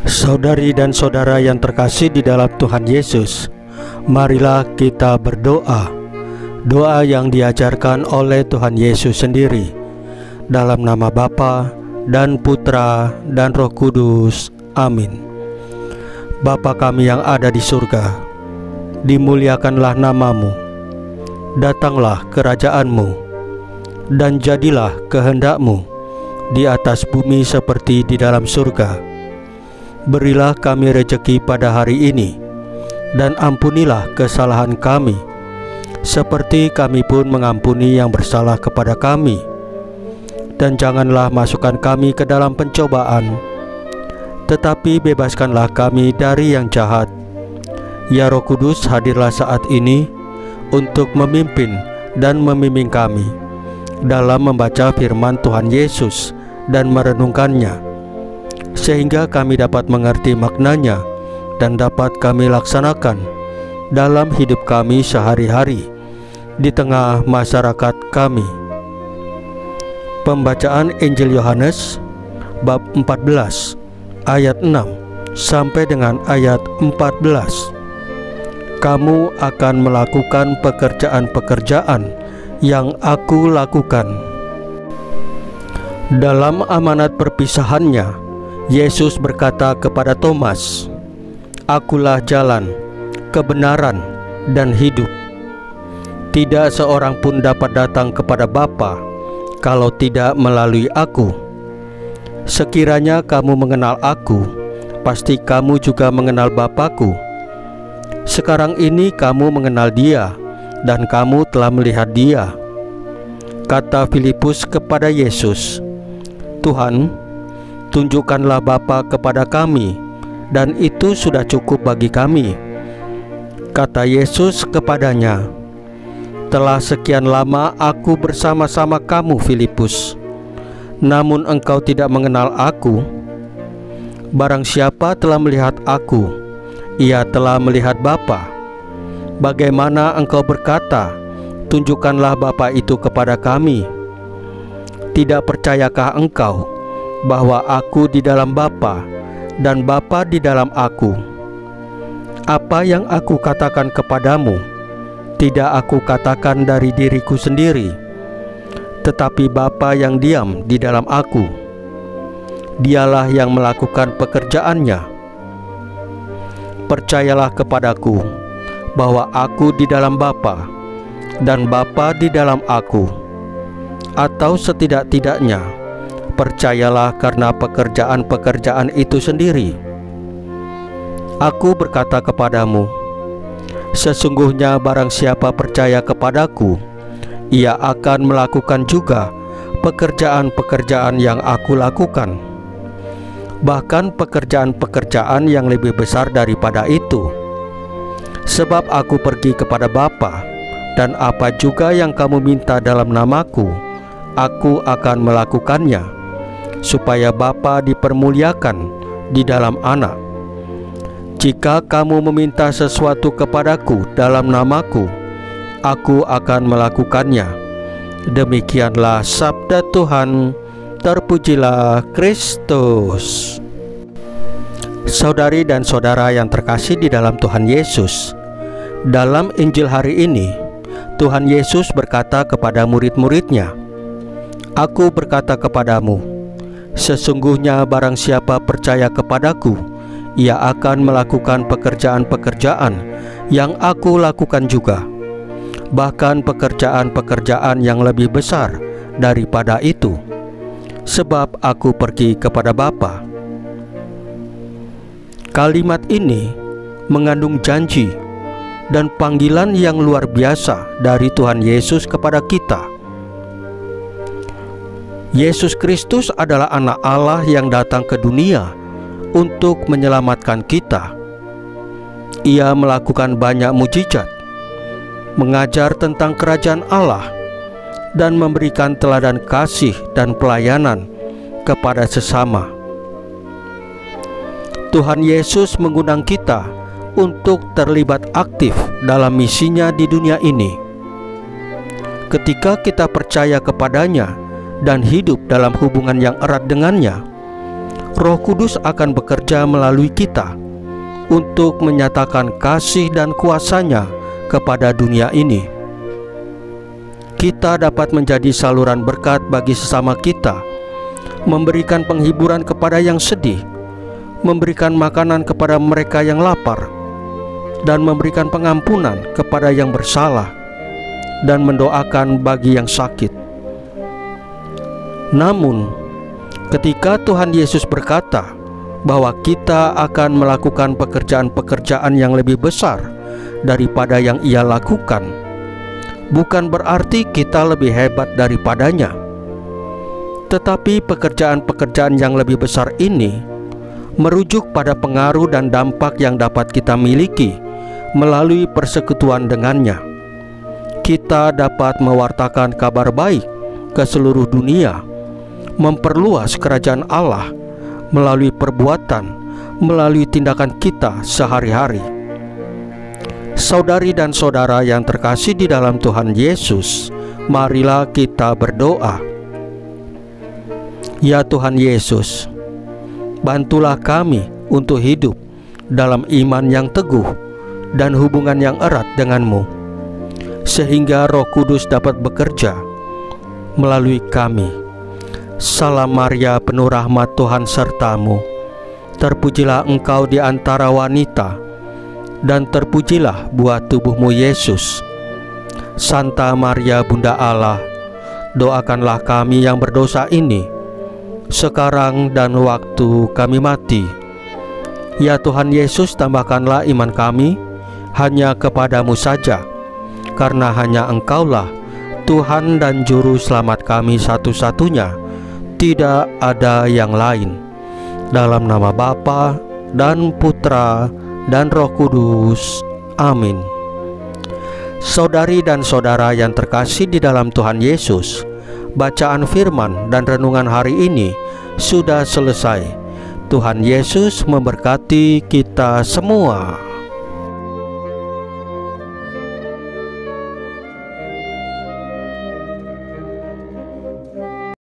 Saudari dan saudara yang terkasih di dalam Tuhan Yesus, marilah kita berdoa. Doa yang diajarkan oleh Tuhan Yesus sendiri. Dalam nama Bapa dan Putra dan Roh Kudus. Amin. Bapa kami yang ada di surga, dimuliakanlah namamu. Datanglah kerajaanmu, dan jadilah kehendakmu di atas bumi seperti di dalam surga. Berilah kami rejeki pada hari ini, dan ampunilah kesalahan kami, seperti kami pun mengampuni yang bersalah kepada kami. Dan janganlah masukkan kami ke dalam pencobaan, tetapi bebaskanlah kami dari yang jahat. Ya Roh Kudus, hadirlah saat ini untuk memimpin dan membimbing kami dalam membaca firman Tuhan Yesus dan merenungkannya, sehingga kami dapat mengerti maknanya dan dapat kami laksanakan dalam hidup kami sehari-hari di tengah masyarakat kami. Pembacaan Injil Yohanes bab 14 ayat 6 sampai dengan ayat 14. Kamu akan melakukan pekerjaan-pekerjaan yang aku lakukan. Dalam amanat perpisahannya, Yesus berkata kepada Thomas, "Akulah jalan, kebenaran, dan hidup. Tidak seorang pun dapat datang kepada Bapa kalau tidak melalui aku. Sekiranya kamu mengenal aku, pasti kamu juga mengenal Bapa-Ku. Sekarang ini kamu mengenal Dia, dan kamu telah melihat Dia." Kata Filipus kepada Yesus, "Tuhan, tunjukkanlah Bapa kepada kami, dan itu sudah cukup bagi kami." Kata Yesus kepadanya, "Telah sekian lama aku bersama-sama kamu, Filipus, namun engkau tidak mengenal aku. Barang siapa telah melihat aku, ia telah melihat Bapa. Bagaimana engkau berkata, 'Tunjukkanlah Bapa itu kepada kami'? Tidak percayakah engkau bahwa aku di dalam Bapa dan Bapa di dalam aku? Apa yang aku katakan kepadamu, tidak aku katakan dari diriku sendiri, tetapi Bapa yang diam di dalam aku, Dialah yang melakukan pekerjaannya. Percayalah kepadaku bahwa aku di dalam Bapa dan Bapa di dalam aku, atau setidak-tidaknya percayalah karena pekerjaan-pekerjaan itu sendiri. Aku berkata kepadamu, sesungguhnya barang siapa percaya kepadaku, ia akan melakukan juga pekerjaan-pekerjaan yang aku lakukan, bahkan pekerjaan-pekerjaan yang lebih besar daripada itu. Sebab aku pergi kepada Bapa, dan apa juga yang kamu minta dalam namaku, aku akan melakukannya, supaya Bapa dipermuliakan di dalam Anak. Jika kamu meminta sesuatu kepadaku dalam namaku, aku akan melakukannya." Demikianlah sabda Tuhan. Terpujilah Kristus. Saudari dan saudara yang terkasih di dalam Tuhan Yesus, dalam Injil hari ini, Tuhan Yesus berkata kepada murid-muridnya, "Aku berkata kepadamu, sesungguhnya barang siapa percaya kepadaku, ia akan melakukan pekerjaan-pekerjaan yang aku lakukan juga, bahkan pekerjaan-pekerjaan yang lebih besar daripada itu, sebab aku pergi kepada Bapa." Kalimat ini mengandung janji dan panggilan yang luar biasa dari Tuhan Yesus kepada kita. Yesus Kristus adalah Anak Allah yang datang ke dunia untuk menyelamatkan kita. Ia melakukan banyak mujizat, mengajar tentang kerajaan Allah, dan memberikan teladan kasih dan pelayanan kepada sesama. Tuhan Yesus mengundang kita untuk terlibat aktif dalam misinya di dunia ini. Ketika kita percaya kepadanya dan hidup dalam hubungan yang erat dengannya, Roh Kudus akan bekerja melalui kita untuk menyatakan kasih dan kuasa-Nya kepada dunia ini. Kita dapat menjadi saluran berkat bagi sesama kita, memberikan penghiburan kepada yang sedih, memberikan makanan kepada mereka yang lapar, dan memberikan pengampunan kepada yang bersalah, dan mendoakan bagi yang sakit. Namun, ketika Tuhan Yesus berkata bahwa kita akan melakukan pekerjaan-pekerjaan yang lebih besar daripada yang Ia lakukan, bukan berarti kita lebih hebat daripadanya. Tetapi pekerjaan-pekerjaan yang lebih besar ini merujuk pada pengaruh dan dampak yang dapat kita miliki melalui persekutuan dengannya. Kita dapat mewartakan kabar baik ke seluruh dunia, memperluas kerajaan Allah melalui perbuatan, melalui tindakan kita sehari-hari. Saudari dan saudara yang terkasih di dalam Tuhan Yesus, marilah kita berdoa. Ya Tuhan Yesus, bantulah kami untuk hidup dalam iman yang teguh dan hubungan yang erat denganmu, sehingga Roh Kudus dapat bekerja melalui kami. Salam Maria, penuh rahmat, Tuhan sertamu. Terpujilah engkau di antara wanita, dan terpujilah buah tubuhmu Yesus. Santa Maria Bunda Allah, doakanlah kami yang berdosa ini, sekarang dan waktu kami mati. Ya Tuhan Yesus, tambahkanlah iman kami hanya kepadamu saja, karena hanya Engkaulah Tuhan dan Juru Selamat kami satu-satunya, tidak ada yang lain. Dalam nama Bapa dan Putra dan Roh Kudus. Amin. Saudari dan saudara yang terkasih di dalam Tuhan Yesus, bacaan firman dan renungan hari ini sudah selesai. Tuhan Yesus memberkati kita semua.